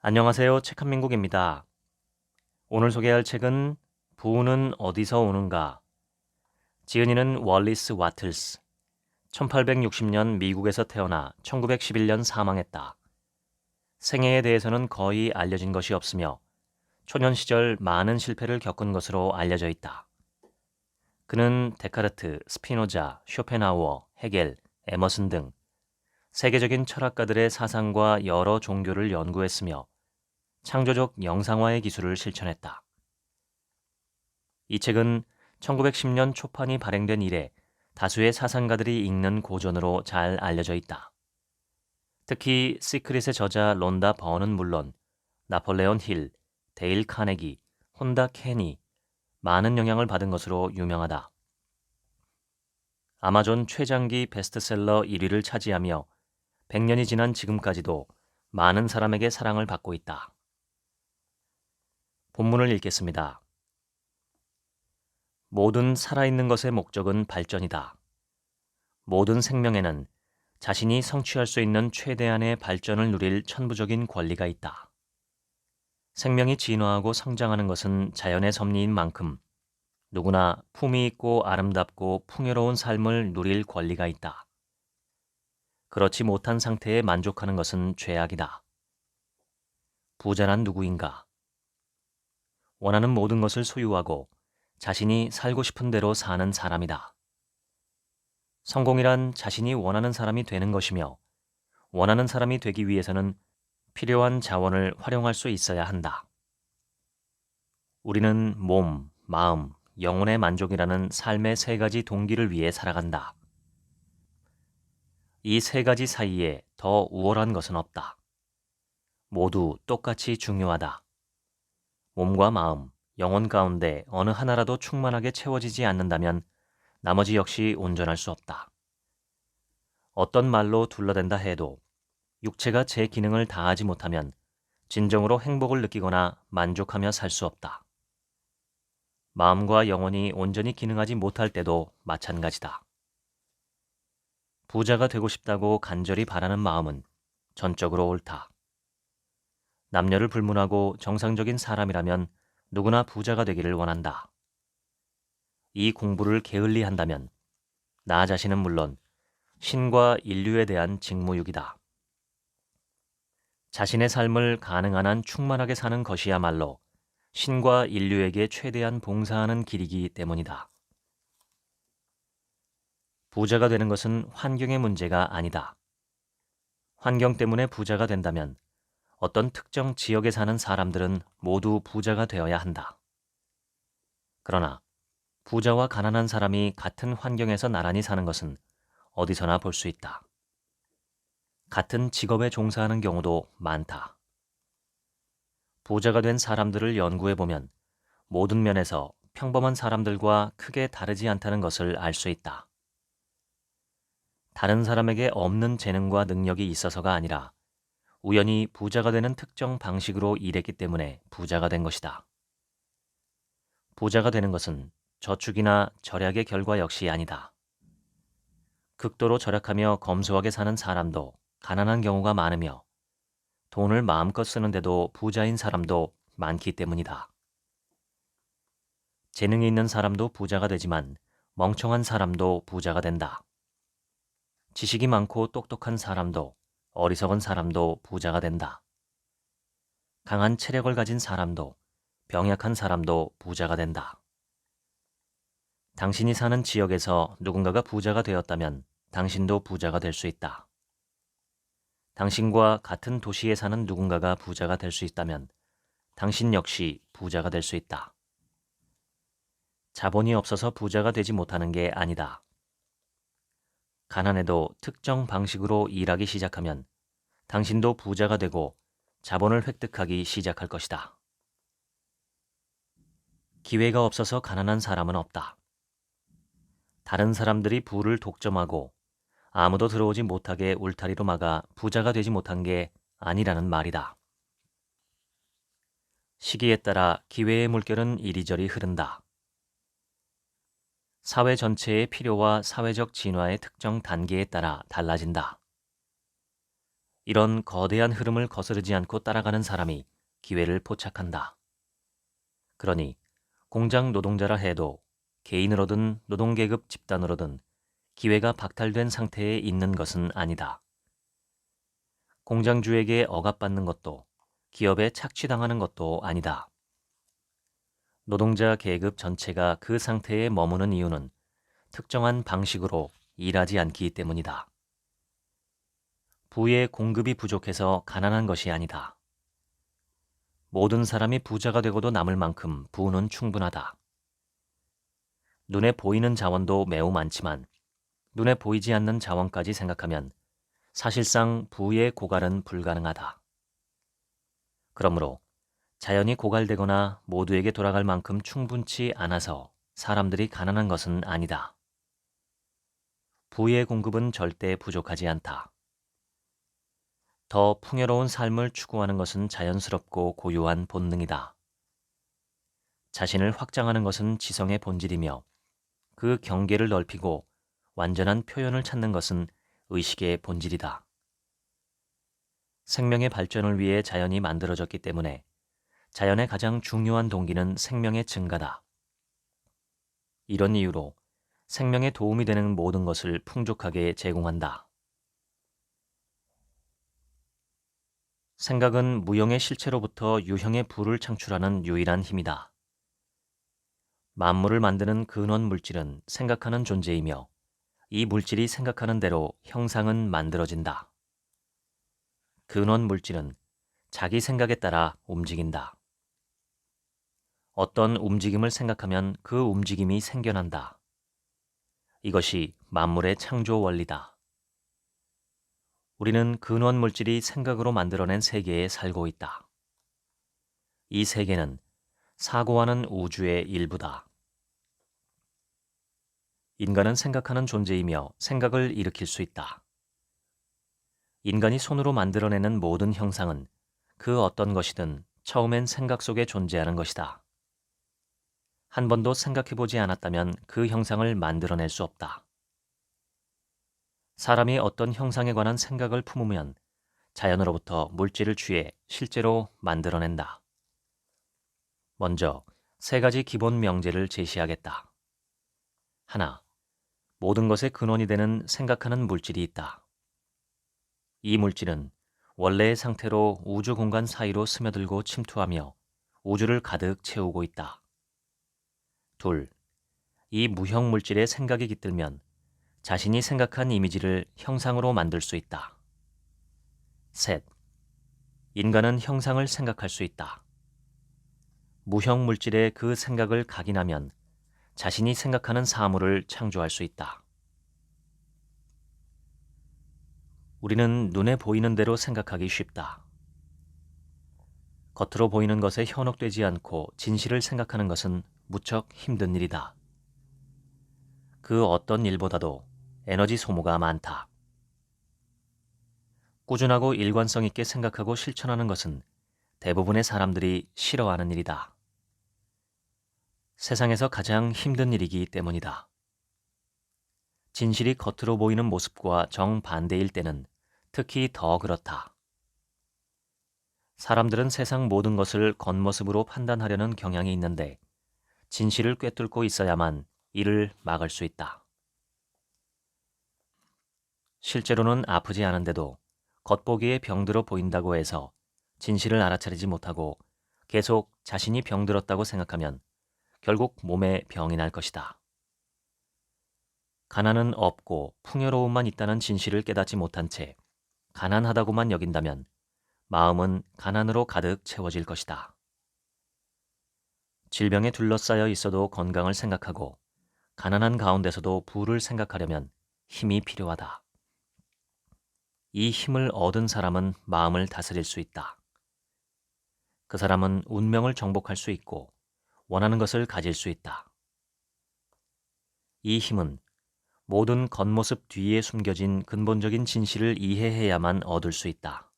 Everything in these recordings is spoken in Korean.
안녕하세요. 책한민국입니다. 오늘 소개할 책은 부는 어디서 오는가? 지은이는 월리스 와틀스. 1860년 미국에서 태어나 1911년 사망했다. 생애에 대해서는 거의 알려진 것이 없으며 초년 시절 많은 실패를 겪은 것으로 알려져 있다. 그는 데카르트, 스피노자, 쇼펜하우어, 헤겔, 에머슨 등 세계적인 철학가들의 사상과 여러 종교를 연구했으며 창조적 영상화의 기술을 실천했다. 이 책은 1910년 초판이 발행된 이래 다수의 사상가들이 읽는 고전으로 잘 알려져 있다. 특히 시크릿의 저자 론다 버는 물론 나폴레온 힐, 데일 카네기, 혼다 캔이 많은 영향을 받은 것으로 유명하다. 아마존 최장기 베스트셀러 1위를 차지하며 100년이 지난 지금까지도 많은 사람에게 사랑을 받고 있다. 본문을 읽겠습니다. 모든 살아있는 것의 목적은 발전이다. 모든 생명에는 자신이 성취할 수 있는 최대한의 발전을 누릴 천부적인 권리가 있다. 생명이 진화하고 성장하는 것은 자연의 섭리인 만큼 누구나 품위 있고 아름답고 풍요로운 삶을 누릴 권리가 있다. 그렇지 못한 상태에 만족하는 것은 죄악이다. 부자란 누구인가? 원하는 모든 것을 소유하고 자신이 살고 싶은 대로 사는 사람이다. 성공이란 자신이 원하는 사람이 되는 것이며 원하는 사람이 되기 위해서는 필요한 자원을 활용할 수 있어야 한다. 우리는 몸, 마음, 영혼의 만족이라는 삶의 세 가지 동기를 위해 살아간다. 이 세 가지 사이에 더 우월한 것은 없다. 모두 똑같이 중요하다. 몸과 마음, 영혼 가운데 어느 하나라도 충만하게 채워지지 않는다면 나머지 역시 온전할 수 없다. 어떤 말로 둘러댄다 해도 육체가 제 기능을 다하지 못하면 진정으로 행복을 느끼거나 만족하며 살 수 없다. 마음과 영혼이 온전히 기능하지 못할 때도 마찬가지다. 부자가 되고 싶다고 간절히 바라는 마음은 전적으로 옳다. 남녀를 불문하고 정상적인 사람이라면 누구나 부자가 되기를 원한다. 이 공부를 게을리 한다면 나 자신은 물론 신과 인류에 대한 직무유기다. 자신의 삶을 가능한 한 충만하게 사는 것이야말로 신과 인류에게 최대한 봉사하는 길이기 때문이다. 부자가 되는 것은 환경의 문제가 아니다. 환경 때문에 부자가 된다면 어떤 특정 지역에 사는 사람들은 모두 부자가 되어야 한다. 그러나 부자와 가난한 사람이 같은 환경에서 나란히 사는 것은 어디서나 볼 수 있다. 같은 직업에 종사하는 경우도 많다. 부자가 된 사람들을 연구해보면 모든 면에서 평범한 사람들과 크게 다르지 않다는 것을 알 수 있다. 다른 사람에게 없는 재능과 능력이 있어서가 아니라 우연히 부자가 되는 특정 방식으로 일했기 때문에 부자가 된 것이다. 부자가 되는 것은 저축이나 절약의 결과 역시 아니다. 극도로 절약하며 검소하게 사는 사람도 가난한 경우가 많으며 돈을 마음껏 쓰는데도 부자인 사람도 많기 때문이다. 재능이 있는 사람도 부자가 되지만 멍청한 사람도 부자가 된다. 지식이 많고 똑똑한 사람도 어리석은 사람도 부자가 된다. 강한 체력을 가진 사람도 병약한 사람도 부자가 된다. 당신이 사는 지역에서 누군가가 부자가 되었다면 당신도 부자가 될 수 있다. 당신과 같은 도시에 사는 누군가가 부자가 될 수 있다면 당신 역시 부자가 될 수 있다. 자본이 없어서 부자가 되지 못하는 게 아니다. 가난해도 특정 방식으로 일하기 시작하면 당신도 부자가 되고 자본을 획득하기 시작할 것이다. 기회가 없어서 가난한 사람은 없다. 다른 사람들이 부를 독점하고 아무도 들어오지 못하게 울타리로 막아 부자가 되지 못한 게 아니라는 말이다. 시기에 따라 기회의 물결은 이리저리 흐른다. 사회 전체의 필요와 사회적 진화의 특정 단계에 따라 달라진다. 이런 거대한 흐름을 거스르지 않고 따라가는 사람이 기회를 포착한다. 그러니 공장 노동자라 해도 개인으로든 노동계급 집단으로든 기회가 박탈된 상태에 있는 것은 아니다. 공장주에게 억압받는 것도 기업에 착취당하는 것도 아니다. 노동자 계급 전체가 그 상태에 머무는 이유는 특정한 방식으로 일하지 않기 때문이다. 부의 공급이 부족해서 가난한 것이 아니다. 모든 사람이 부자가 되고도 남을 만큼 부는 충분하다. 눈에 보이는 자원도 매우 많지만 눈에 보이지 않는 자원까지 생각하면 사실상 부의 고갈은 불가능하다. 그러므로 자연이 고갈되거나 모두에게 돌아갈 만큼 충분치 않아서 사람들이 가난한 것은 아니다. 부의 공급은 절대 부족하지 않다. 더 풍요로운 삶을 추구하는 것은 자연스럽고 고유한 본능이다. 자신을 확장하는 것은 지성의 본질이며 그 경계를 넓히고 완전한 표현을 찾는 것은 의식의 본질이다. 생명의 발전을 위해 자연이 만들어졌기 때문에 자연의 가장 중요한 동기는 생명의 증가다. 이런 이유로 생명에 도움이 되는 모든 것을 풍족하게 제공한다. 생각은 무형의 실체로부터 유형의 부를 창출하는 유일한 힘이다. 만물을 만드는 근원 물질은 생각하는 존재이며 이 물질이 생각하는 대로 형상은 만들어진다. 근원 물질은 자기 생각에 따라 움직인다. 어떤 움직임을 생각하면 그 움직임이 생겨난다. 이것이 만물의 창조 원리다. 우리는 근원 물질이 생각으로 만들어낸 세계에 살고 있다. 이 세계는 사고하는 우주의 일부다. 인간은 생각하는 존재이며 생각을 일으킬 수 있다. 인간이 손으로 만들어내는 모든 형상은 그 어떤 것이든 처음엔 생각 속에 존재하는 것이다. 한 번도 생각해보지 않았다면 그 형상을 만들어낼 수 없다. 사람이 어떤 형상에 관한 생각을 품으면 자연으로부터 물질을 취해 실제로 만들어낸다. 먼저 세 가지 기본 명제를 제시하겠다. 하나, 모든 것의 근원이 되는 생각하는 물질이 있다. 이 물질은 원래의 상태로 우주 공간 사이로 스며들고 침투하며 우주를 가득 채우고 있다. 둘, 이 무형 물질의 생각이 깃들면 자신이 생각한 이미지를 형상으로 만들 수 있다. 셋, 인간은 형상을 생각할 수 있다. 무형 물질의 그 생각을 각인하면 자신이 생각하는 사물을 창조할 수 있다. 우리는 눈에 보이는 대로 생각하기 쉽다. 겉으로 보이는 것에 현혹되지 않고 진실을 생각하는 것은 무척 힘든 일이다. 그 어떤 일보다도 에너지 소모가 많다. 꾸준하고 일관성 있게 생각하고 실천하는 것은 대부분의 사람들이 싫어하는 일이다. 세상에서 가장 힘든 일이기 때문이다. 진실이 겉으로 보이는 모습과 정반대일 때는 특히 더 그렇다. 사람들은 세상 모든 것을 겉모습으로 판단하려는 경향이 있는데 진실을 꿰뚫고 있어야만 이를 막을 수 있다. 실제로는 아프지 않은데도 겉보기에 병들어 보인다고 해서 진실을 알아차리지 못하고 계속 자신이 병들었다고 생각하면 결국 몸에 병이 날 것이다. 가난은 없고 풍요로움만 있다는 진실을 깨닫지 못한 채 가난하다고만 여긴다면 마음은 가난으로 가득 채워질 것이다. 질병에 둘러싸여 있어도 건강을 생각하고 가난한 가운데서도 부를 생각하려면 힘이 필요하다. 이 힘을 얻은 사람은 마음을 다스릴 수 있다. 그 사람은 운명을 정복할 수 있고 원하는 것을 가질 수 있다. 이 힘은 모든 겉모습 뒤에 숨겨진 근본적인 진실을 이해해야만 얻을 수 있다.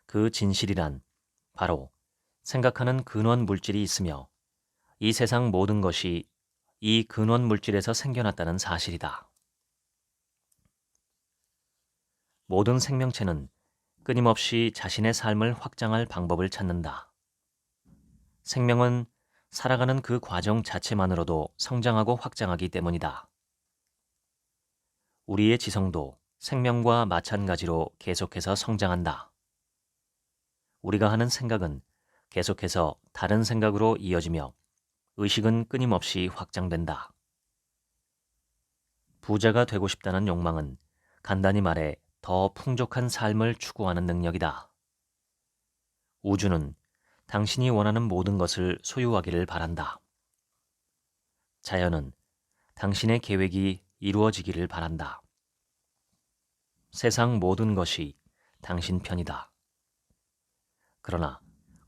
그 진실이란 바로 생각하는 근원 물질이 있으며 이 세상 모든 것이 이 근원 물질에서 생겨났다는 사실이다. 모든 생명체는 끊임없이 자신의 삶을 확장할 방법을 찾는다. 생명은 살아가는 그 과정 자체만으로도 성장하고 확장하기 때문이다. 우리의 지성도 생명과 마찬가지로 계속해서 성장한다. 우리가 하는 생각은 계속해서 다른 생각으로 이어지며 의식은 끊임없이 확장된다. 부자가 되고 싶다는 욕망은 간단히 말해 더 풍족한 삶을 추구하는 능력이다. 우주는 당신이 원하는 모든 것을 소유하기를 바란다. 자연은 당신의 계획이 이루어지기를 바란다. 세상 모든 것이 당신 편이다. 그러나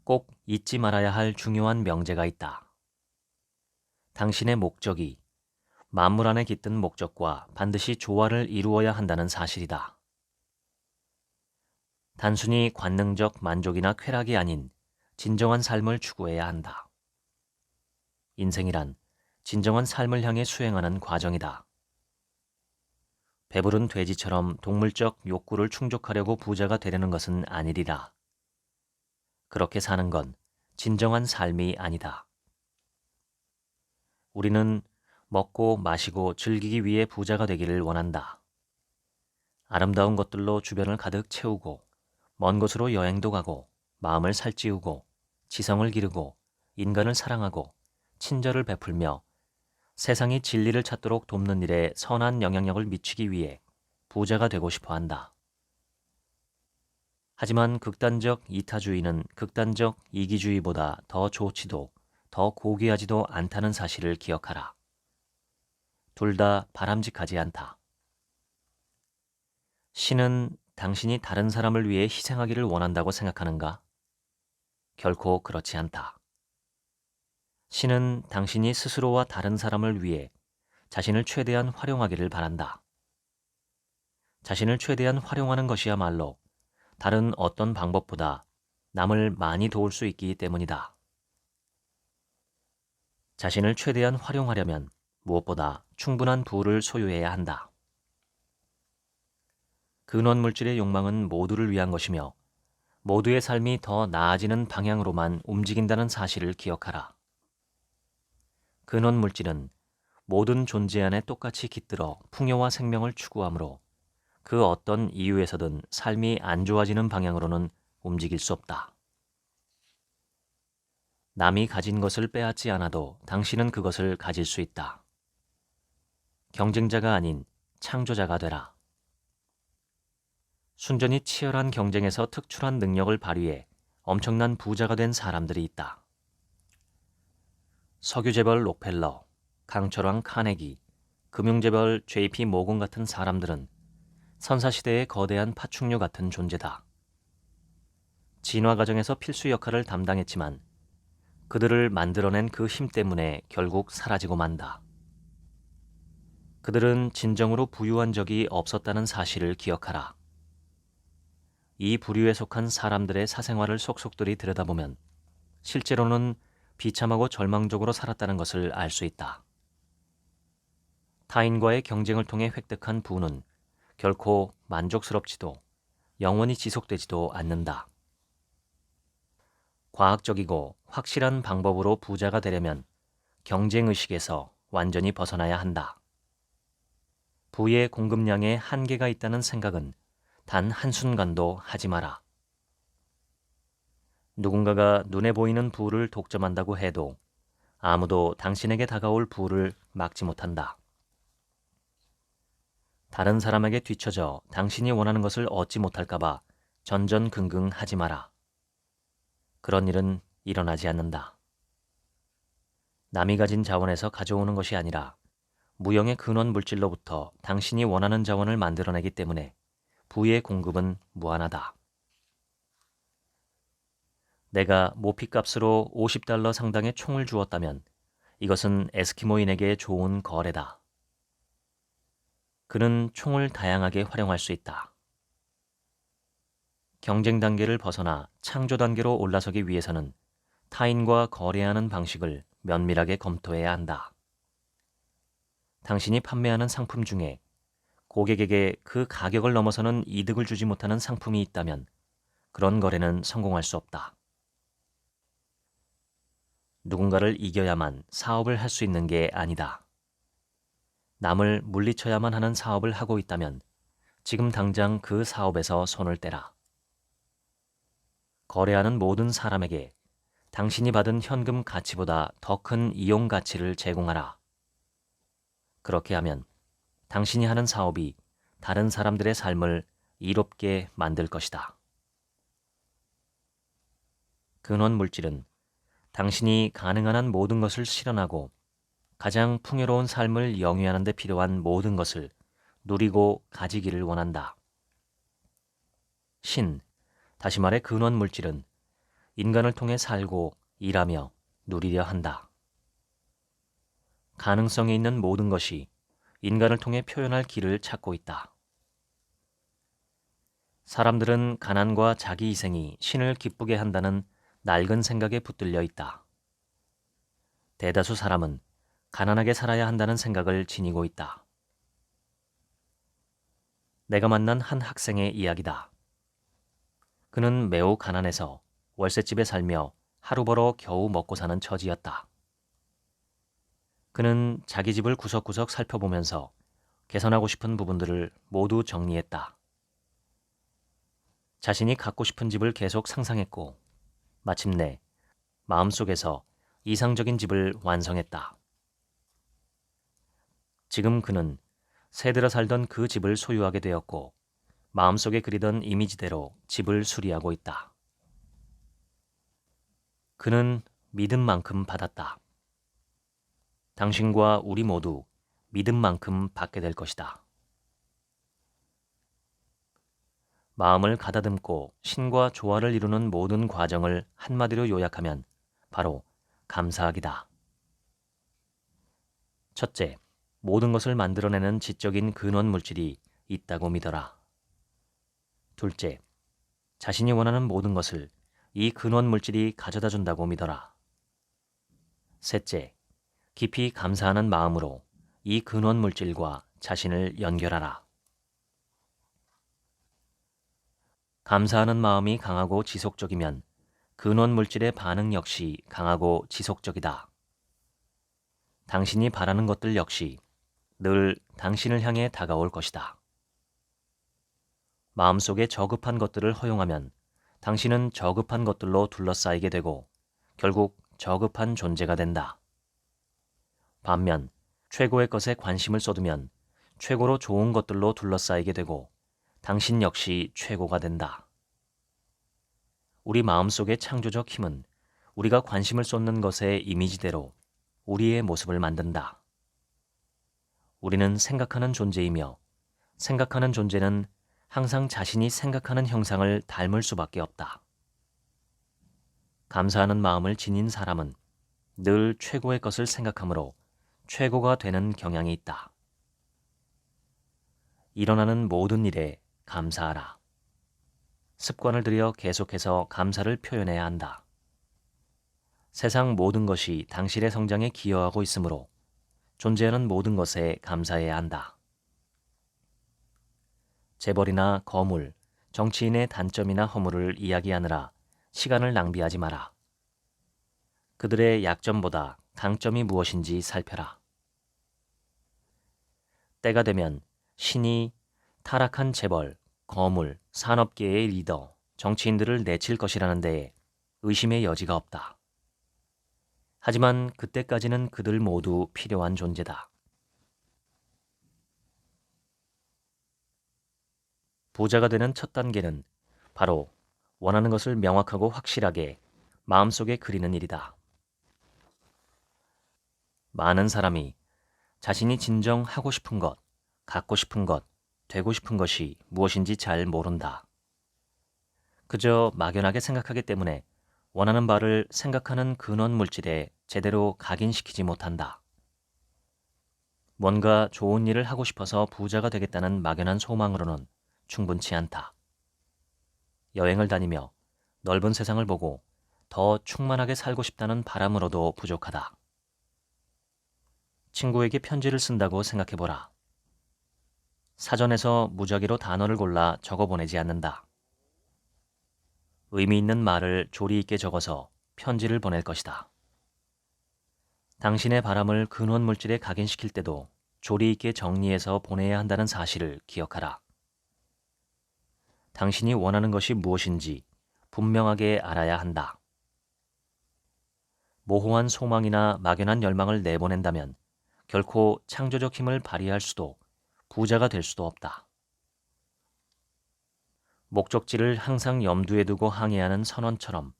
꼭 잊지 말아야 할 중요한 명제가 있다. 당신의 목적이 만물 안에 깃든 목적과 반드시 조화를 이루어야 한다는 사실이다. 단순히 관능적 만족이나 쾌락이 아닌 진정한 삶을 추구해야 한다. 인생이란 진정한 삶을 향해 수행하는 과정이다. 배부른 돼지처럼 동물적 욕구를 충족하려고 부자가 되려는 것은 아니리라. 그렇게 사는 건 진정한 삶이 아니다. 우리는 먹고 마시고 즐기기 위해 부자가 되기를 원한다. 아름다운 것들로 주변을 가득 채우고 먼 곳으로 여행도 가고 마음을 살찌우고 지성을 기르고 인간을 사랑하고 친절을 베풀며 세상이 진리를 찾도록 돕는 일에 선한 영향력을 미치기 위해 부자가 되고 싶어 한다. 하지만 극단적 이타주의는 극단적 이기주의보다 더 좋지도 더 고귀하지도 않다는 사실을 기억하라. 둘 다 바람직하지 않다. 신은 당신이 다른 사람을 위해 희생하기를 원한다고 생각하는가? 결코 그렇지 않다. 신은 당신이 스스로와 다른 사람을 위해 자신을 최대한 활용하기를 바란다. 자신을 최대한 활용하는 것이야말로 다른 어떤 방법보다 남을 많이 도울 수 있기 때문이다. 자신을 최대한 활용하려면 무엇보다 충분한 부를 소유해야 한다. 근원물질의 욕망은 모두를 위한 것이며 모두의 삶이 더 나아지는 방향으로만 움직인다는 사실을 기억하라. 근원물질은 모든 존재 안에 똑같이 깃들어 풍요와 생명을 추구하므로 그 어떤 이유에서든 삶이 안 좋아지는 방향으로는 움직일 수 없다. 남이 가진 것을 빼앗지 않아도 당신은 그것을 가질 수 있다. 경쟁자가 아닌 창조자가 되라. 순전히 치열한 경쟁에서 특출한 능력을 발휘해 엄청난 부자가 된 사람들이 있다. 석유재벌 록펠러, 강철왕 카네기, 금융재벌 JP 모건 같은 사람들은 선사시대의 거대한 파충류 같은 존재다. 진화 과정에서 필수 역할을 담당했지만 그들을 만들어낸 그 힘 때문에 결국 사라지고 만다. 그들은 진정으로 부유한 적이 없었다는 사실을 기억하라. 이 부류에 속한 사람들의 사생활을 속속들이 들여다보면 실제로는 비참하고 절망적으로 살았다는 것을 알 수 있다. 타인과의 경쟁을 통해 획득한 부는 결코 만족스럽지도 영원히 지속되지도 않는다. 과학적이고 확실한 방법으로 부자가 되려면 경쟁의식에서 완전히 벗어나야 한다. 부의 공급량에 한계가 있다는 생각은 단 한순간도 하지 마라. 누군가가 눈에 보이는 부를 독점한다고 해도 아무도 당신에게 다가올 부를 막지 못한다. 다른 사람에게 뒤처져 당신이 원하는 것을 얻지 못할까봐 전전긍긍하지 마라. 그런 일은 일어나지 않는다. 남이 가진 자원에서 가져오는 것이 아니라 무형의 근원 물질로부터 당신이 원하는 자원을 만들어내기 때문에 부의 공급은 무한하다. 내가 모피값으로 $50 상당의 총을 주었다면 이것은 에스키모인에게 좋은 거래다. 그는 총을 다양하게 활용할 수 있다. 경쟁 단계를 벗어나 창조 단계로 올라서기 위해서는 타인과 거래하는 방식을 면밀하게 검토해야 한다. 당신이 판매하는 상품 중에 고객에게 그 가격을 넘어서는 이득을 주지 못하는 상품이 있다면 그런 거래는 성공할 수 없다. 누군가를 이겨야만 사업을 할 수 있는 게 아니다. 남을 물리쳐야만 하는 사업을 하고 있다면 지금 당장 그 사업에서 손을 떼라. 거래하는 모든 사람에게 당신이 받은 현금 가치보다 더 큰 이용 가치를 제공하라. 그렇게 하면 당신이 하는 사업이 다른 사람들의 삶을 이롭게 만들 것이다. 근원 물질은 당신이 가능한 한 모든 것을 실현하고 가장 풍요로운 삶을 영위하는 데 필요한 모든 것을 누리고 가지기를 원한다. 다시 말해 근원 물질은 인간을 통해 살고 일하며 누리려 한다. 가능성이 있는 모든 것이 인간을 통해 표현할 길을 찾고 있다. 사람들은 가난과 자기 희생이 신을 기쁘게 한다는 낡은 생각에 붙들려 있다. 대다수 사람은 가난하게 살아야 한다는 생각을 지니고 있다. 내가 만난 한 학생의 이야기다. 그는 매우 가난해서 월세집에 살며 하루 벌어 겨우 먹고 사는 처지였다. 그는 자기 집을 구석구석 살펴보면서 개선하고 싶은 부분들을 모두 정리했다. 자신이 갖고 싶은 집을 계속 상상했고 마침내 마음속에서 이상적인 집을 완성했다. 지금 그는 새들어 살던 그 집을 소유하게 되었고 마음속에 그리던 이미지대로 집을 수리하고 있다. 그는 믿은 만큼 받았다. 당신과 우리 모두 믿은 만큼 받게 될 것이다. 마음을 가다듬고 신과 조화를 이루는 모든 과정을 한마디로 요약하면 바로 감사하기다. 첫째, 모든 것을 만들어내는 지적인 근원 물질이 있다고 믿어라. 둘째, 자신이 원하는 모든 것을 이 근원 물질이 가져다 준다고 믿어라. 셋째, 깊이 감사하는 마음으로 이 근원 물질과 자신을 연결하라. 감사하는 마음이 강하고 지속적이면 근원 물질의 반응 역시 강하고 지속적이다. 당신이 바라는 것들 역시 늘 당신을 향해 다가올 것이다. 마음속에 저급한 것들을 허용하면 당신은 저급한 것들로 둘러싸이게 되고 결국 저급한 존재가 된다. 반면 최고의 것에 관심을 쏟으면 최고로 좋은 것들로 둘러싸이게 되고 당신 역시 최고가 된다. 우리 마음속의 창조적 힘은 우리가 관심을 쏟는 것의 이미지대로 우리의 모습을 만든다. 우리는 생각하는 존재이며 생각하는 존재는 항상 자신이 생각하는 형상을 닮을 수밖에 없다. 감사하는 마음을 지닌 사람은 늘 최고의 것을 생각하므로 최고가 되는 경향이 있다. 일어나는 모든 일에 감사하라. 습관을 들여 계속해서 감사를 표현해야 한다. 세상 모든 것이 당신의 성장에 기여하고 있으므로 존재하는 모든 것에 감사해야 한다. 재벌이나 거물, 정치인의 단점이나 허물을 이야기하느라 시간을 낭비하지 마라. 그들의 약점보다 강점이 무엇인지 살펴라. 때가 되면 신이 타락한 재벌, 거물, 산업계의 리더, 정치인들을 내칠 것이라는 데에 의심의 여지가 없다. 하지만 그때까지는 그들 모두 필요한 존재다. 부자가 되는 첫 단계는 바로 원하는 것을 명확하고 확실하게 마음속에 그리는 일이다. 많은 사람이 자신이 진정 하고 싶은 것, 갖고 싶은 것, 되고 싶은 것이 무엇인지 잘 모른다. 그저 막연하게 생각하기 때문에 원하는 바를 생각하는 근원 물질에 제대로 각인시키지 못한다. 뭔가 좋은 일을 하고 싶어서 부자가 되겠다는 막연한 소망으로는 충분치 않다. 여행을 다니며 넓은 세상을 보고 더 충만하게 살고 싶다는 바람으로도 부족하다. 친구에게 편지를 쓴다고 생각해보라. 사전에서 무작위로 단어를 골라 적어보내지 않는다. 의미 있는 말을 조리 있게 적어서 편지를 보낼 것이다. 당신의 바람을 근원 물질에 각인시킬 때도 조리 있게 정리해서 보내야 한다는 사실을 기억하라. 당신이 원하는 것이 무엇인지 분명하게 알아야 한다. 모호한 소망이나 막연한 열망을 내보낸다면 결코 창조적 힘을 발휘할 수도 부자가 될 수도 없다. 목적지를 항상 염두에 두고 항해하는 선원처럼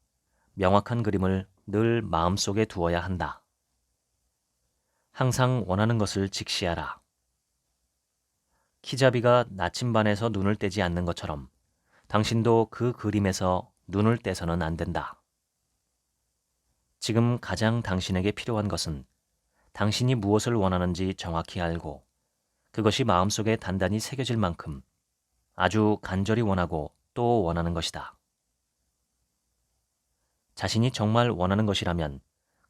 명확한 그림을 늘 마음속에 두어야 한다. 항상 원하는 것을 직시하라. 키자비가 나침반에서 눈을 떼지 않는 것처럼 당신도 그 그림에서 눈을 떼서는 안 된다. 지금 가장 당신에게 필요한 것은 당신이 무엇을 원하는지 정확히 알고 그것이 마음속에 단단히 새겨질 만큼 아주 간절히 원하고 또 원하는 것이다. 자신이 정말 원하는 것이라면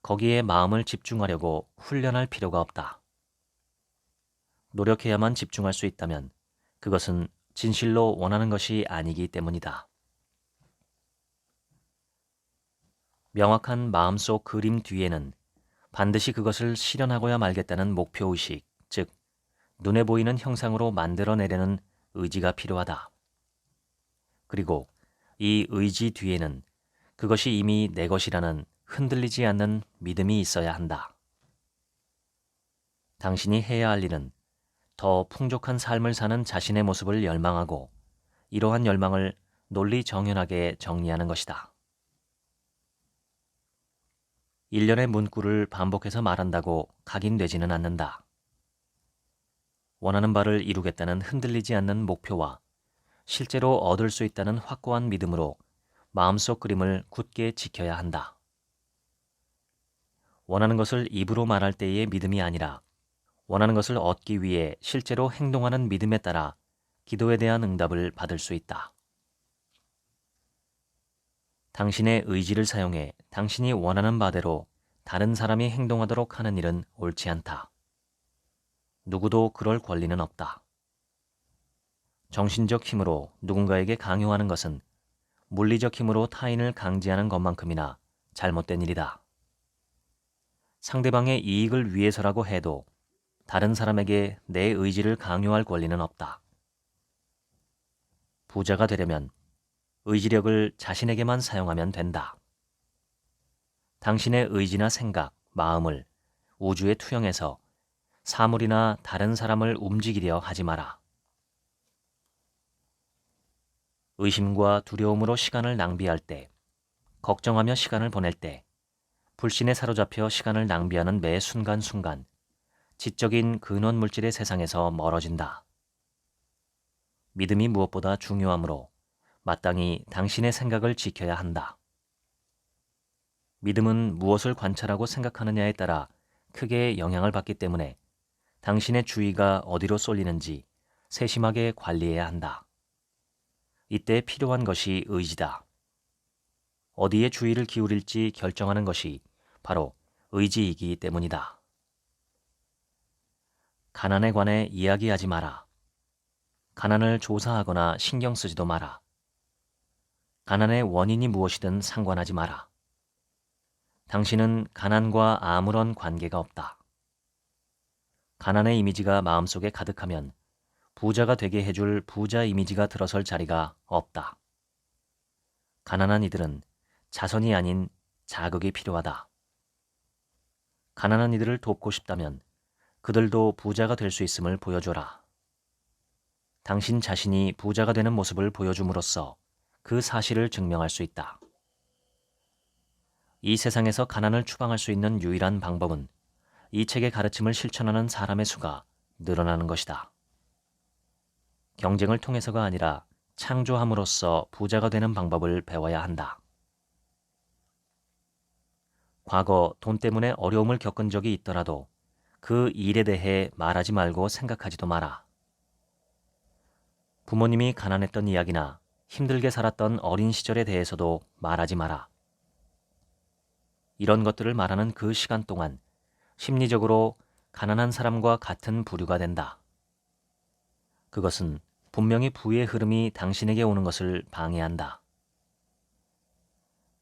거기에 마음을 집중하려고 훈련할 필요가 없다. 노력해야만 집중할 수 있다면 그것은 진실로 원하는 것이 아니기 때문이다. 명확한 마음속 그림 뒤에는 반드시 그것을 실현하고야 말겠다는 목표의식, 즉 눈에 보이는 형상으로 만들어내려는 의지가 필요하다. 그리고 이 의지 뒤에는 그것이 이미 내 것이라는 흔들리지 않는 믿음이 있어야 한다. 당신이 해야 할 일은 더 풍족한 삶을 사는 자신의 모습을 열망하고 이러한 열망을 논리정연하게 정리하는 것이다. 일련의 문구를 반복해서 말한다고 각인되지는 않는다. 원하는 바를 이루겠다는 흔들리지 않는 목표와 실제로 얻을 수 있다는 확고한 믿음으로 마음속 그림을 굳게 지켜야 한다. 원하는 것을 입으로 말할 때의 믿음이 아니라 원하는 것을 얻기 위해 실제로 행동하는 믿음에 따라 기도에 대한 응답을 받을 수 있다. 당신의 의지를 사용해 당신이 원하는 바대로 다른 사람이 행동하도록 하는 일은 옳지 않다. 누구도 그럴 권리는 없다. 정신적 힘으로 누군가에게 강요하는 것은 물리적 힘으로 타인을 강제하는 것만큼이나 잘못된 일이다. 상대방의 이익을 위해서라고 해도 다른 사람에게 내 의지를 강요할 권리는 없다. 부자가 되려면 의지력을 자신에게만 사용하면 된다. 당신의 의지나 생각, 마음을 우주에 투영해서 사물이나 다른 사람을 움직이려 하지 마라. 의심과 두려움으로 시간을 낭비할 때, 걱정하며 시간을 보낼 때, 불신에 사로잡혀 시간을 낭비하는 매 순간순간 지적인 근원 물질의 세상에서 멀어진다. 믿음이 무엇보다 중요하므로 마땅히 당신의 생각을 지켜야 한다. 믿음은 무엇을 관찰하고 생각하느냐에 따라 크게 영향을 받기 때문에 당신의 주의가 어디로 쏠리는지 세심하게 관리해야 한다. 이때 필요한 것이 의지다. 어디에 주의를 기울일지 결정하는 것이 바로 의지이기 때문이다. 가난에 관해 이야기하지 마라. 가난을 조사하거나 신경 쓰지도 마라. 가난의 원인이 무엇이든 상관하지 마라. 당신은 가난과 아무런 관계가 없다. 가난의 이미지가 마음속에 가득하면 부자가 되게 해줄 부자 이미지가 들어설 자리가 없다. 가난한 이들은 자선이 아닌 자극이 필요하다. 가난한 이들을 돕고 싶다면 그들도 부자가 될 수 있음을 보여줘라. 당신 자신이 부자가 되는 모습을 보여줌으로써 그 사실을 증명할 수 있다. 이 세상에서 가난을 추방할 수 있는 유일한 방법은 이 책의 가르침을 실천하는 사람의 수가 늘어나는 것이다. 경쟁을 통해서가 아니라 창조함으로써 부자가 되는 방법을 배워야 한다. 과거 돈 때문에 어려움을 겪은 적이 있더라도 그 일에 대해 말하지 말고 생각하지도 마라. 부모님이 가난했던 이야기나 힘들게 살았던 어린 시절에 대해서도 말하지 마라. 이런 것들을 말하는 그 시간 동안 심리적으로 가난한 사람과 같은 부류가 된다. 그것은 분명히 부의 흐름이 당신에게 오는 것을 방해한다.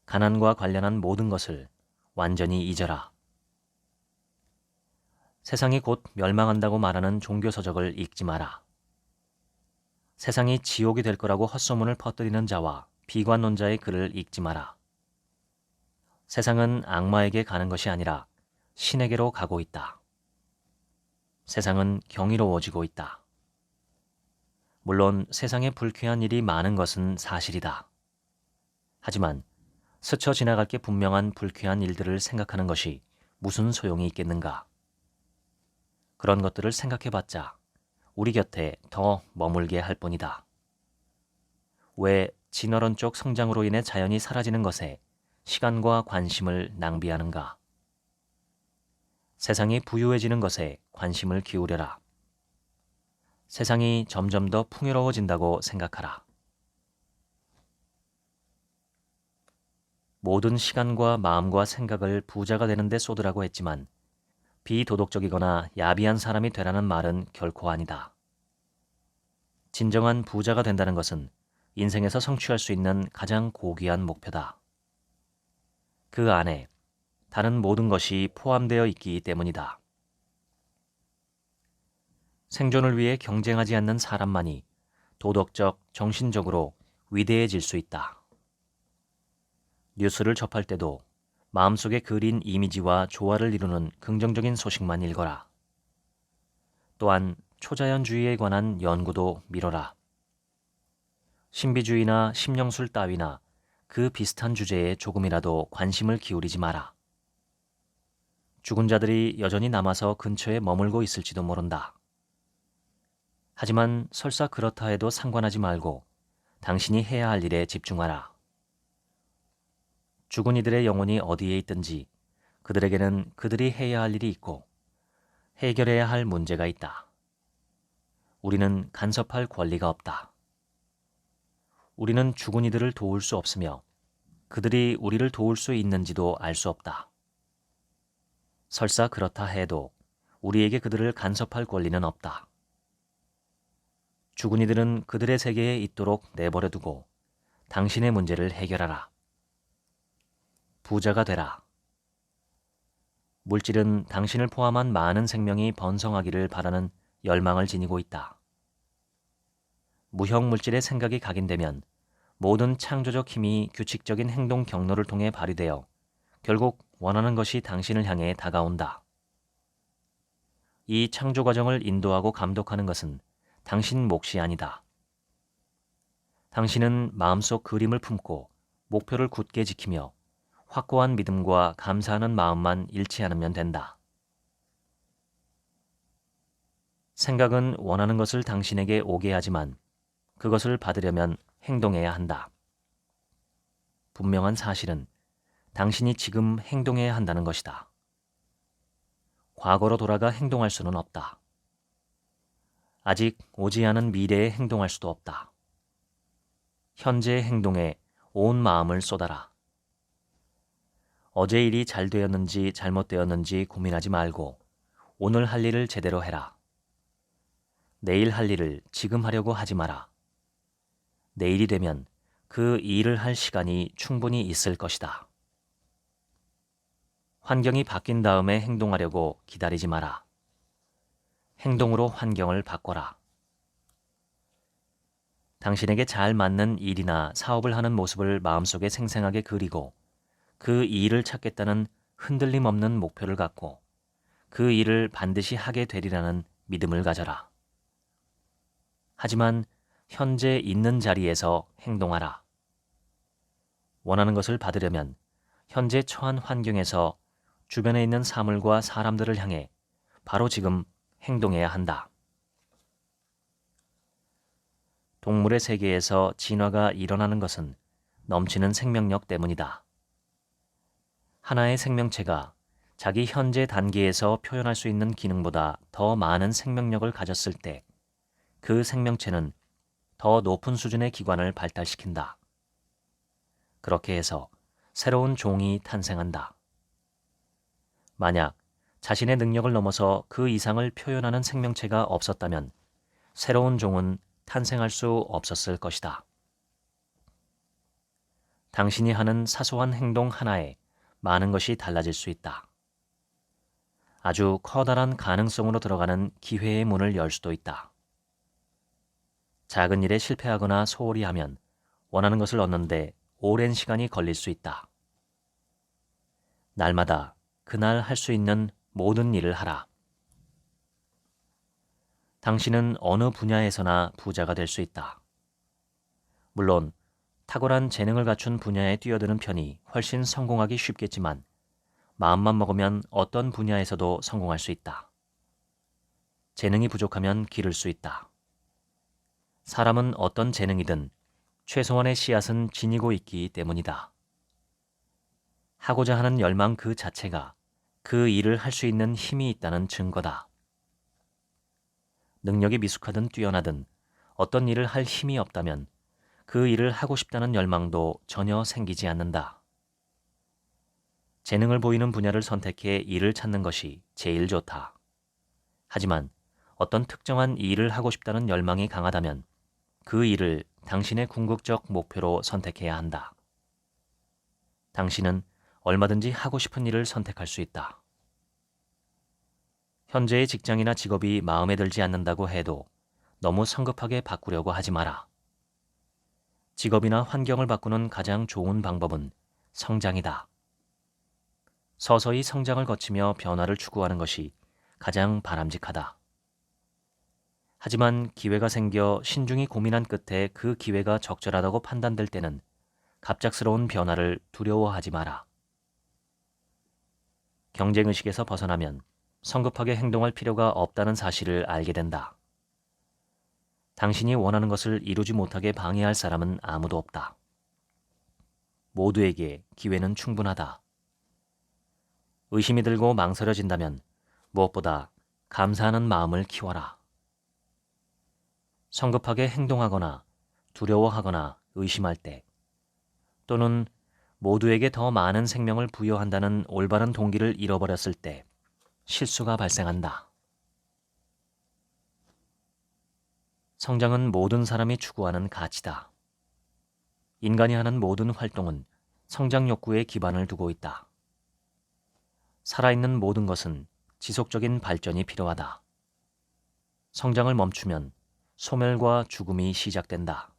가난과 관련한 모든 것을 완전히 잊어라. 세상이 곧 멸망한다고 말하는 종교서적을 읽지 마라. 세상이 지옥이 될 거라고 헛소문을 퍼뜨리는 자와 비관론자의 글을 읽지 마라. 세상은 악마에게 가는 것이 아니라 신에게로 가고 있다. 세상은 경이로워지고 있다. 물론 세상에 불쾌한 일이 많은 것은 사실이다. 하지만 스쳐 지나갈 게 분명한 불쾌한 일들을 생각하는 것이 무슨 소용이 있겠는가? 그런 것들을 생각해봤자 우리 곁에 더 머물게 할 뿐이다. 왜 진화론적 성장으로 인해 자연이 사라지는 것에 시간과 관심을 낭비하는가? 세상이 부유해지는 것에 관심을 기울여라. 세상이 점점 더 풍요로워진다고 생각하라. 모든 시간과 마음과 생각을 부자가 되는 데 쏟으라고 했지만 비도덕적이거나 야비한 사람이 되라는 말은 결코 아니다. 진정한 부자가 된다는 것은 인생에서 성취할 수 있는 가장 고귀한 목표다. 그 안에 다른 모든 것이 포함되어 있기 때문이다. 생존을 위해 경쟁하지 않는 사람만이 도덕적, 정신적으로 위대해질 수 있다. 뉴스를 접할 때도 마음속에 그린 이미지와 조화를 이루는 긍정적인 소식만 읽어라. 또한 초자연주의에 관한 연구도 미뤄라. 신비주의나 심령술 따위나 그 비슷한 주제에 조금이라도 관심을 기울이지 마라. 죽은 자들이 여전히 남아서 근처에 머물고 있을지도 모른다. 하지만 설사 그렇다 해도 상관하지 말고 당신이 해야 할 일에 집중하라. 죽은 이들의 영혼이 어디에 있든지 그들에게는 그들이 해야 할 일이 있고 해결해야 할 문제가 있다. 우리는 간섭할 권리가 없다. 우리는 죽은 이들을 도울 수 없으며 그들이 우리를 도울 수 있는지도 알 수 없다. 설사 그렇다 해도 우리에게 그들을 간섭할 권리는 없다. 죽은 이들은 그들의 세계에 있도록 내버려 두고 당신의 문제를 해결하라. 부자가 되라. 물질은 당신을 포함한 많은 생명이 번성하기를 바라는 열망을 지니고 있다. 무형 물질의 생각이 각인되면 모든 창조적 힘이 규칙적인 행동 경로를 통해 발휘되어 결국 원하는 것이 당신을 향해 다가온다. 이 창조 과정을 인도하고 감독하는 것은 당신 몫이 아니다. 당신은 마음속 그림을 품고 목표를 굳게 지키며 확고한 믿음과 감사하는 마음만 잃지 않으면 된다. 생각은 원하는 것을 당신에게 오게 하지만 그것을 받으려면 행동해야 한다. 분명한 사실은 당신이 지금 행동해야 한다는 것이다. 과거로 돌아가 행동할 수는 없다. 아직 오지 않은 미래에 행동할 수도 없다. 현재의 행동에 온 마음을 쏟아라. 어제 일이 잘 되었는지 잘못되었는지 고민하지 말고 오늘 할 일을 제대로 해라. 내일 할 일을 지금 하려고 하지 마라. 내일이 되면 그 일을 할 시간이 충분히 있을 것이다. 환경이 바뀐 다음에 행동하려고 기다리지 마라. 행동으로 환경을 바꿔라. 당신에게 잘 맞는 일이나 사업을 하는 모습을 마음속에 생생하게 그리고 그 일을 찾겠다는 흔들림 없는 목표를 갖고 그 일을 반드시 하게 되리라는 믿음을 가져라. 하지만 현재 있는 자리에서 행동하라. 원하는 것을 받으려면 현재 처한 환경에서 주변에 있는 사물과 사람들을 향해 바로 지금 행동해야 한다. 동물의 세계에서 진화가 일어나는 것은 넘치는 생명력 때문이다. 하나의 생명체가 자기 현재 단계에서 표현할 수 있는 기능보다 더 많은 생명력을 가졌을 때 그 생명체는 더 높은 수준의 기관을 발달시킨다. 그렇게 해서 새로운 종이 탄생한다. 만약 자신의 능력을 넘어서 그 이상을 표현하는 생명체가 없었다면 새로운 종은 탄생할 수 없었을 것이다. 당신이 하는 사소한 행동 하나에 많은 것이 달라질 수 있다. 아주 커다란 가능성으로 들어가는 기회의 문을 열 수도 있다. 작은 일에 실패하거나 소홀히 하면 원하는 것을 얻는데 오랜 시간이 걸릴 수 있다. 날마다 그날 할 수 있는 모든 일을 하라. 당신은 어느 분야에서나 부자가 될 수 있다. 물론 탁월한 재능을 갖춘 분야에 뛰어드는 편이 훨씬 성공하기 쉽겠지만 마음만 먹으면 어떤 분야에서도 성공할 수 있다. 재능이 부족하면 기를 수 있다. 사람은 어떤 재능이든 최소한의 씨앗은 지니고 있기 때문이다. 하고자 하는 열망 그 자체가 그 일을 할 수 있는 힘이 있다는 증거다. 능력이 미숙하든 뛰어나든 어떤 일을 할 힘이 없다면 그 일을 하고 싶다는 열망도 전혀 생기지 않는다. 재능을 보이는 분야를 선택해 일을 찾는 것이 제일 좋다. 하지만 어떤 특정한 일을 하고 싶다는 열망이 강하다면 그 일을 당신의 궁극적 목표로 선택해야 한다. 당신은 얼마든지 하고 싶은 일을 선택할 수 있다. 현재의 직장이나 직업이 마음에 들지 않는다고 해도 너무 성급하게 바꾸려고 하지 마라. 직업이나 환경을 바꾸는 가장 좋은 방법은 성장이다. 서서히 성장을 거치며 변화를 추구하는 것이 가장 바람직하다. 하지만 기회가 생겨 신중히 고민한 끝에 그 기회가 적절하다고 판단될 때는 갑작스러운 변화를 두려워하지 마라. 경쟁의식에서 벗어나면 성급하게 행동할 필요가 없다는 사실을 알게 된다. 당신이 원하는 것을 이루지 못하게 방해할 사람은 아무도 없다. 모두에게 기회는 충분하다. 의심이 들고 망설여진다면 무엇보다 감사하는 마음을 키워라. 성급하게 행동하거나 두려워하거나 의심할 때 또는 모두에게 더 많은 생명을 부여한다는 올바른 동기를 잃어버렸을 때 실수가 발생한다. 성장은 모든 사람이 추구하는 가치다. 인간이 하는 모든 활동은 성장 욕구에 기반을 두고 있다. 살아있는 모든 것은 지속적인 발전이 필요하다. 성장을 멈추면 소멸과 죽음이 시작된다.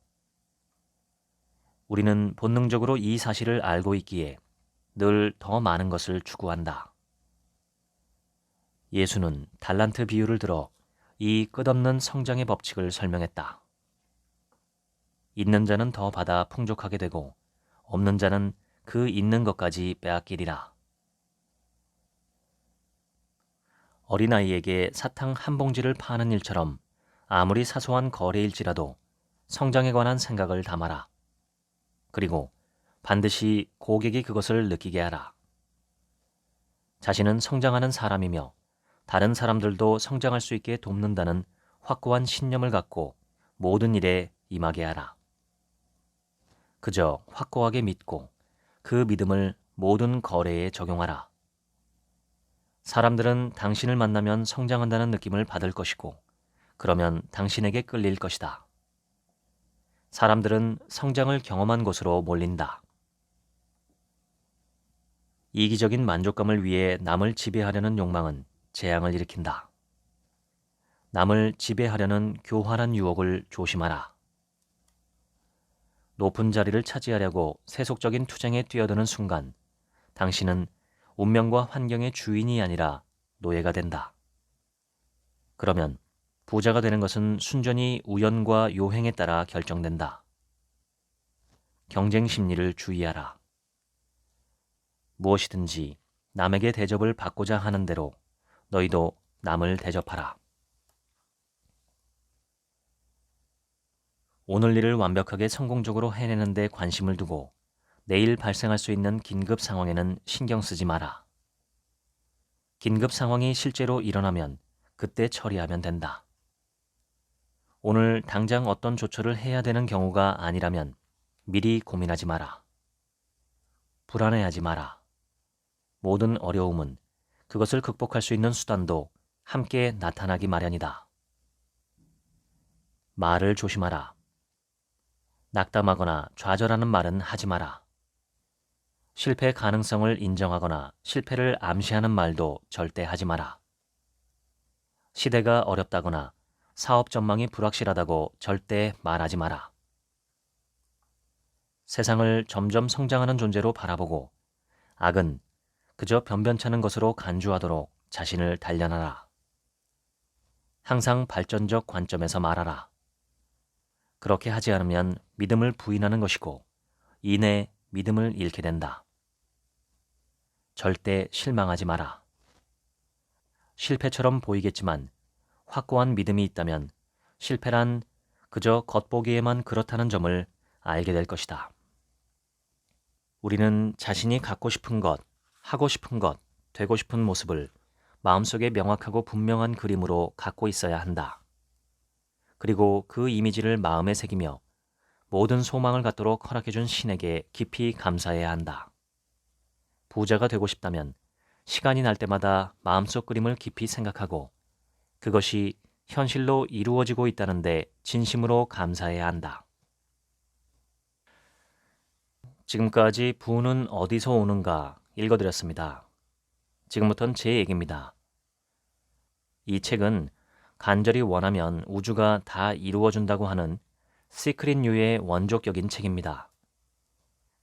우리는 본능적으로 이 사실을 알고 있기에 늘 더 많은 것을 추구한다. 예수는 달란트 비유를 들어 이 끝없는 성장의 법칙을 설명했다. 있는 자는 더 받아 풍족하게 되고 없는 자는 그 있는 것까지 빼앗기리라. 어린아이에게 사탕 한 봉지를 파는 일처럼 아무리 사소한 거래일지라도 성장에 관한 생각을 담아라. 그리고 반드시 고객이 그것을 느끼게 하라. 자신은 성장하는 사람이며 다른 사람들도 성장할 수 있게 돕는다는 확고한 신념을 갖고 모든 일에 임하게 하라. 그저 확고하게 믿고 그 믿음을 모든 거래에 적용하라. 사람들은 당신을 만나면 성장한다는 느낌을 받을 것이고 그러면 당신에게 끌릴 것이다. 사람들은 성장을 경험한 곳으로 몰린다. 이기적인 만족감을 위해 남을 지배하려는 욕망은 재앙을 일으킨다. 남을 지배하려는 교활한 유혹을 조심하라. 높은 자리를 차지하려고 세속적인 투쟁에 뛰어드는 순간 당신은 운명과 환경의 주인이 아니라 노예가 된다. 그러면 부자가 되는 것은 순전히 우연과 요행에 따라 결정된다. 경쟁 심리를 주의하라. 무엇이든지 남에게 대접을 받고자 하는 대로 너희도 남을 대접하라. 오늘 일을 완벽하게 성공적으로 해내는 데 관심을 두고 내일 발생할 수 있는 긴급 상황에는 신경 쓰지 마라. 긴급 상황이 실제로 일어나면 그때 처리하면 된다. 오늘 당장 어떤 조처를 해야 되는 경우가 아니라면 미리 고민하지 마라. 불안해하지 마라. 모든 어려움은 그것을 극복할 수 있는 수단도 함께 나타나기 마련이다. 말을 조심하라. 낙담하거나 좌절하는 말은 하지 마라. 실패 가능성을 인정하거나 실패를 암시하는 말도 절대 하지 마라. 시대가 어렵다거나 사업 전망이 불확실하다고 절대 말하지 마라. 세상을 점점 성장하는 존재로 바라보고 악은 그저 변변찮은 것으로 간주하도록 자신을 단련하라. 항상 발전적 관점에서 말하라. 그렇게 하지 않으면 믿음을 부인하는 것이고 이내 믿음을 잃게 된다. 절대 실망하지 마라. 실패처럼 보이겠지만 확고한 믿음이 있다면 실패란 그저 겉보기에만 그렇다는 점을 알게 될 것이다. 우리는 자신이 갖고 싶은 것, 하고 싶은 것, 되고 싶은 모습을 마음속에 명확하고 분명한 그림으로 갖고 있어야 한다. 그리고 그 이미지를 마음에 새기며 모든 소망을 갖도록 허락해준 신에게 깊이 감사해야 한다. 부자가 되고 싶다면 시간이 날 때마다 마음속 그림을 깊이 생각하고 그것이 현실로 이루어지고 있다는데 진심으로 감사해야 한다. 지금까지 부는 어디서 오는가 읽어드렸습니다. 지금부터는 제 얘기입니다. 이 책은 간절히 원하면 우주가 다 이루어준다고 하는 시크릿 유의 원조격인 책입니다.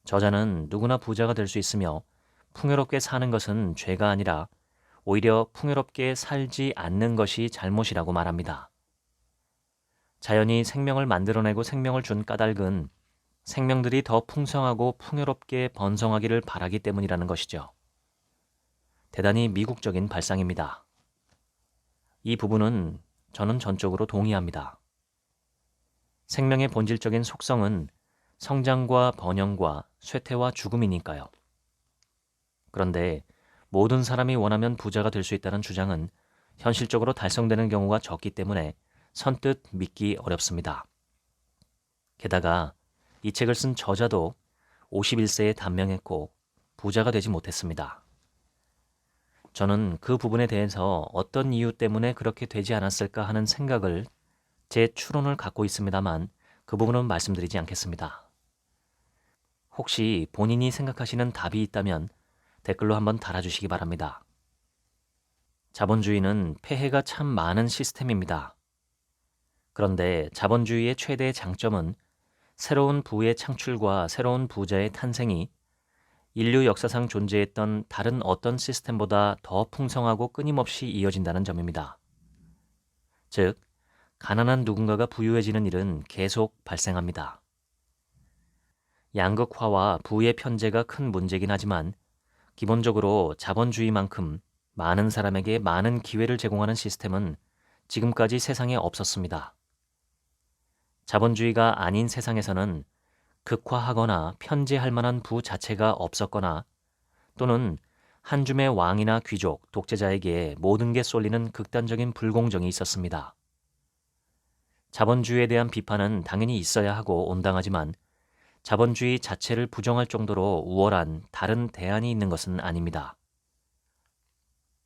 저자는 누구나 부자가 될 수 있으며 풍요롭게 사는 것은 죄가 아니라 오히려 풍요롭게 살지 않는 것이 잘못이라고 말합니다. 자연이 생명을 만들어내고 생명을 준 까닭은 생명들이 더 풍성하고 풍요롭게 번성하기를 바라기 때문이라는 것이죠. 대단히 미국적인 발상입니다. 이 부분은 저는 전적으로 동의합니다. 생명의 본질적인 속성은 성장과 번영과 쇠퇴와 죽음이니까요. 그런데 모든 사람이 원하면 부자가 될 수 있다는 주장은 현실적으로 달성되는 경우가 적기 때문에 선뜻 믿기 어렵습니다. 게다가 이 책을 쓴 저자도 51세에 단명했고 부자가 되지 못했습니다. 저는 그 부분에 대해서 어떤 이유 때문에 그렇게 되지 않았을까 하는 생각을 제 추론을 갖고 있습니다만 그 부분은 말씀드리지 않겠습니다. 혹시 본인이 생각하시는 답이 있다면 댓글로 한번 달아주시기 바랍니다. 자본주의는 폐해가 참 많은 시스템입니다. 그런데 자본주의의 최대의 장점은 새로운 부의 창출과 새로운 부자의 탄생이 인류 역사상 존재했던 다른 어떤 시스템보다 더 풍성하고 끊임없이 이어진다는 점입니다. 즉, 가난한 누군가가 부유해지는 일은 계속 발생합니다. 양극화와 부의 편제가 큰 문제긴 하지만 기본적으로 자본주의만큼 많은 사람에게 많은 기회를 제공하는 시스템은 지금까지 세상에 없었습니다. 자본주의가 아닌 세상에서는 극화하거나 편제할 만한 부 자체가 없었거나 또는 한 줌의 왕이나 귀족, 독재자에게 모든 게 쏠리는 극단적인 불공정이 있었습니다. 자본주의에 대한 비판은 당연히 있어야 하고 온당하지만 자본주의 자체를 부정할 정도로 우월한 다른 대안이 있는 것은 아닙니다.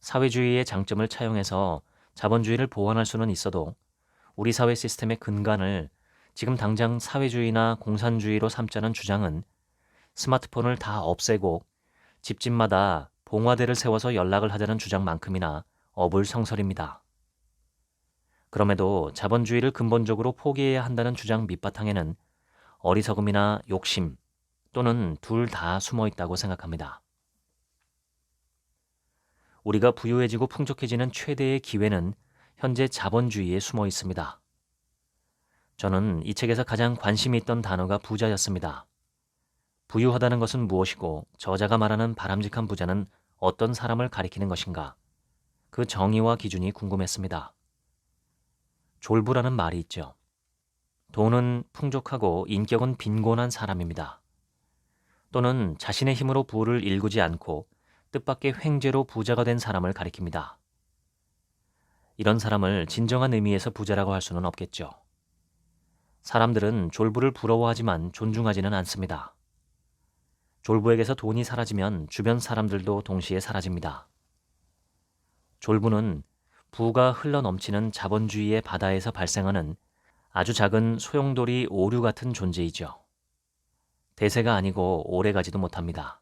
사회주의의 장점을 차용해서 자본주의를 보완할 수는 있어도 우리 사회 시스템의 근간을 지금 당장 사회주의나 공산주의로 삼자는 주장은 스마트폰을 다 없애고 집집마다 봉화대를 세워서 연락을 하자는 주장만큼이나 어불성설입니다. 그럼에도 자본주의를 근본적으로 포기해야 한다는 주장 밑바탕에는 어리석음이나 욕심 또는 둘 다 숨어 있다고 생각합니다. 우리가 부유해지고 풍족해지는 최대의 기회는 현재 자본주의에 숨어 있습니다. 저는 이 책에서 가장 관심이 있던 단어가 부자였습니다. 부유하다는 것은 무엇이고 저자가 말하는 바람직한 부자는 어떤 사람을 가리키는 것인가? 그 정의와 기준이 궁금했습니다. 졸부라는 말이 있죠. 돈은 풍족하고 인격은 빈곤한 사람입니다. 또는 자신의 힘으로 부를 일구지 않고 뜻밖의 횡재로 부자가 된 사람을 가리킵니다. 이런 사람을 진정한 의미에서 부자라고 할 수는 없겠죠. 사람들은 졸부를 부러워하지만 존중하지는 않습니다. 졸부에게서 돈이 사라지면 주변 사람들도 동시에 사라집니다. 졸부는 부가 흘러넘치는 자본주의의 바다에서 발생하는 아주 작은 소용돌이 오류 같은 존재이죠. 대세가 아니고 오래가지도 못합니다.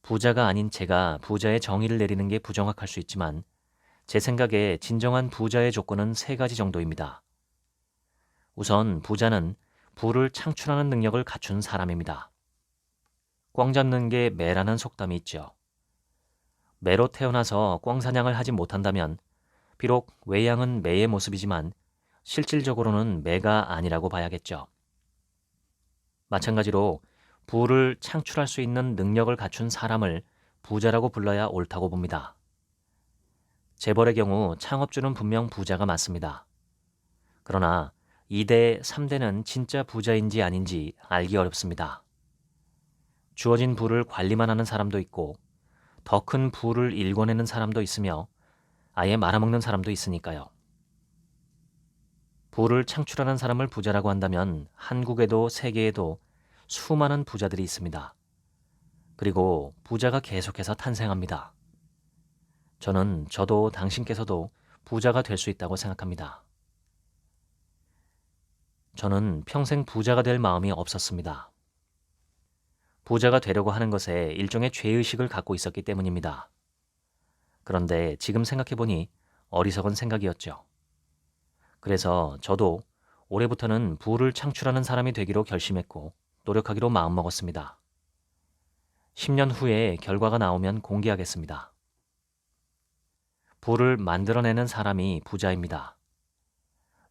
부자가 아닌 제가 부자의 정의를 내리는 게 부정확할 수 있지만 제 생각에 진정한 부자의 조건은 세 가지 정도입니다. 우선 부자는 부를 창출하는 능력을 갖춘 사람입니다. 꽝 잡는 게 매라는 속담이 있죠. 매로 태어나서 꽝 사냥을 하지 못한다면 비록 외양은 매의 모습이지만 실질적으로는 매가 아니라고 봐야겠죠. 마찬가지로 부를 창출할 수 있는 능력을 갖춘 사람을 부자라고 불러야 옳다고 봅니다. 재벌의 경우 창업주는 분명 부자가 맞습니다. 그러나 2대, 3대는 진짜 부자인지 아닌지 알기 어렵습니다. 주어진 부를 관리만 하는 사람도 있고 더 큰 부를 일궈내는 사람도 있으며 아예 말아먹는 사람도 있으니까요. 부를 창출하는 사람을 부자라고 한다면 한국에도 세계에도 수많은 부자들이 있습니다. 그리고 부자가 계속해서 탄생합니다. 저도 당신께서도 부자가 될 수 있다고 생각합니다. 저는 평생 부자가 될 마음이 없었습니다. 부자가 되려고 하는 것에 일종의 죄의식을 갖고 있었기 때문입니다. 그런데 지금 생각해보니 어리석은 생각이었죠. 그래서 저도 올해부터는 부를 창출하는 사람이 되기로 결심했고 노력하기로 마음먹었습니다. 10년 후에 결과가 나오면 공개하겠습니다. 부를 만들어내는 사람이 부자입니다.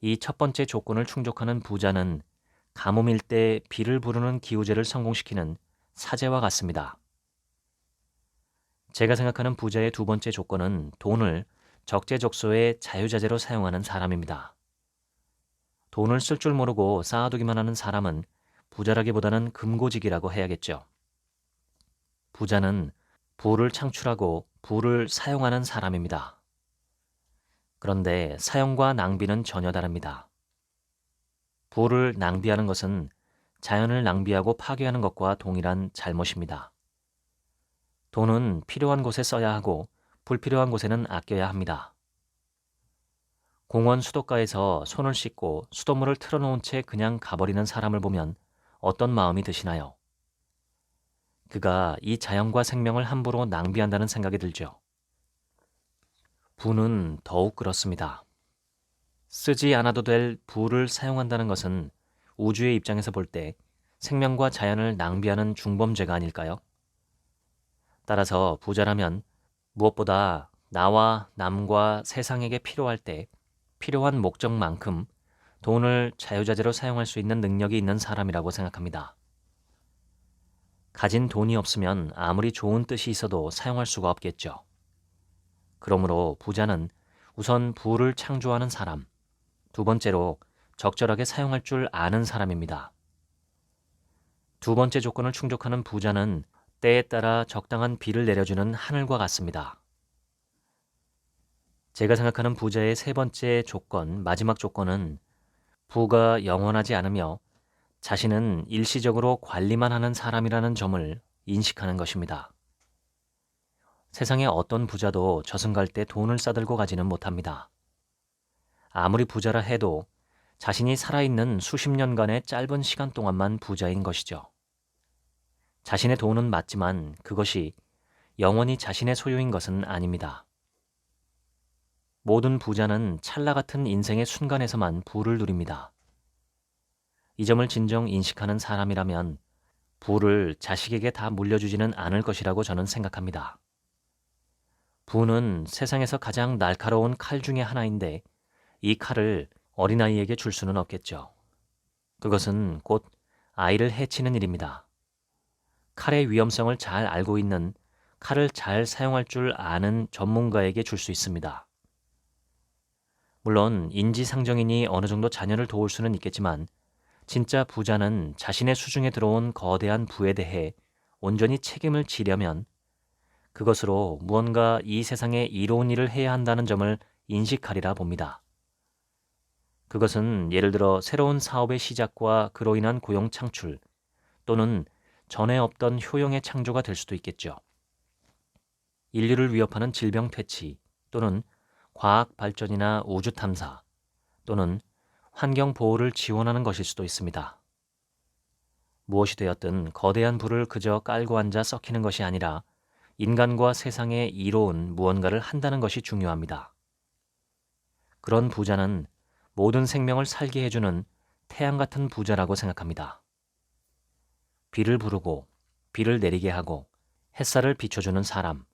이 첫 번째 조건을 충족하는 부자는 가뭄일 때 비를 부르는 기우제를 성공시키는 사제와 같습니다. 제가 생각하는 부자의 두 번째 조건은 돈을 적재적소에 자유자재로 사용하는 사람입니다. 돈을 쓸 줄 모르고 쌓아두기만 하는 사람은 부자라기보다는 금고직이라고 해야겠죠. 부자는 부를 창출하고 부를 사용하는 사람입니다. 그런데 사용과 낭비는 전혀 다릅니다. 부를 낭비하는 것은 자연을 낭비하고 파괴하는 것과 동일한 잘못입니다. 돈은 필요한 곳에 써야 하고 불필요한 곳에는 아껴야 합니다. 공원 수도가에서 손을 씻고 수돗물을 틀어놓은 채 그냥 가버리는 사람을 보면 어떤 마음이 드시나요? 그가 이 자연과 생명을 함부로 낭비한다는 생각이 들죠. 부는 더욱 그렇습니다. 쓰지 않아도 될 부를 사용한다는 것은 우주의 입장에서 볼 때 생명과 자연을 낭비하는 중범죄가 아닐까요? 따라서 부자라면 무엇보다 나와 남과 세상에게 필요할 때 필요한 목적만큼 돈을 자유자재로 사용할 수 있는 능력이 있는 사람이라고 생각합니다. 가진 돈이 없으면 아무리 좋은 뜻이 있어도 사용할 수가 없겠죠. 그러므로 부자는 우선 부를 창조하는 사람, 두 번째로 적절하게 사용할 줄 아는 사람입니다. 두 번째 조건을 충족하는 부자는 때에 따라 적당한 비를 내려주는 하늘과 같습니다. 제가 생각하는 부자의 세 번째 조건, 마지막 조건은 부가 영원하지 않으며 자신은 일시적으로 관리만 하는 사람이라는 점을 인식하는 것입니다. 세상의 어떤 부자도 저승 갈 때 돈을 싸들고 가지는 못합니다. 아무리 부자라 해도 자신이 살아있는 수십 년간의 짧은 시간 동안만 부자인 것이죠. 자신의 돈은 맞지만 그것이 영원히 자신의 소유인 것은 아닙니다. 모든 부자는 찰나 같은 인생의 순간에서만 부를 누립니다. 이 점을 진정 인식하는 사람이라면 부를 자식에게 다 물려주지는 않을 것이라고 저는 생각합니다. 부는 세상에서 가장 날카로운 칼 중에 하나인데 이 칼을 어린아이에게 줄 수는 없겠죠. 그것은 곧 아이를 해치는 일입니다. 칼의 위험성을 잘 알고 있는, 칼을 잘 사용할 줄 아는 전문가에게 줄 수 있습니다. 물론 인지상정인이 어느 정도 자녀를 도울 수는 있겠지만 진짜 부자는 자신의 수중에 들어온 거대한 부에 대해 온전히 책임을 지려면 그것으로 무언가 이 세상에 이로운 일을 해야 한다는 점을 인식하리라 봅니다. 그것은 예를 들어 새로운 사업의 시작과 그로 인한 고용 창출 또는 전에 없던 효용의 창조가 될 수도 있겠죠. 인류를 위협하는 질병 퇴치 또는 과학 발전이나 우주 탐사 또는 환경 보호를 지원하는 것일 수도 있습니다. 무엇이 되었든 거대한 불을 그저 깔고 앉아 썩히는 것이 아니라 인간과 세상에 이로운 무언가를 한다는 것이 중요합니다. 그런 부자는 모든 생명을 살게 해주는 태양 같은 부자라고 생각합니다. 비를 부르고 비를 내리게 하고 햇살을 비춰주는 사람.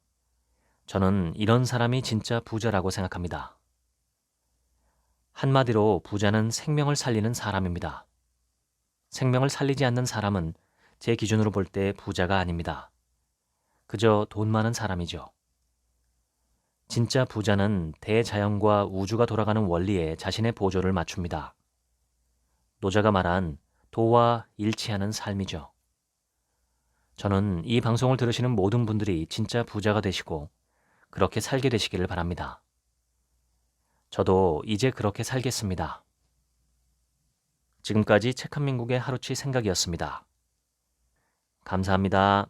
저는 이런 사람이 진짜 부자라고 생각합니다. 한마디로 부자는 생명을 살리는 사람입니다. 생명을 살리지 않는 사람은 제 기준으로 볼 때 부자가 아닙니다. 그저 돈 많은 사람이죠. 진짜 부자는 대자연과 우주가 돌아가는 원리에 자신의 보조를 맞춥니다. 노자가 말한 도와 일치하는 삶이죠. 저는 이 방송을 들으시는 모든 분들이 진짜 부자가 되시고 그렇게 살게 되시기를 바랍니다. 저도 이제 그렇게 살겠습니다. 지금까지 책 한 민국의 하루치 생각이었습니다. 감사합니다.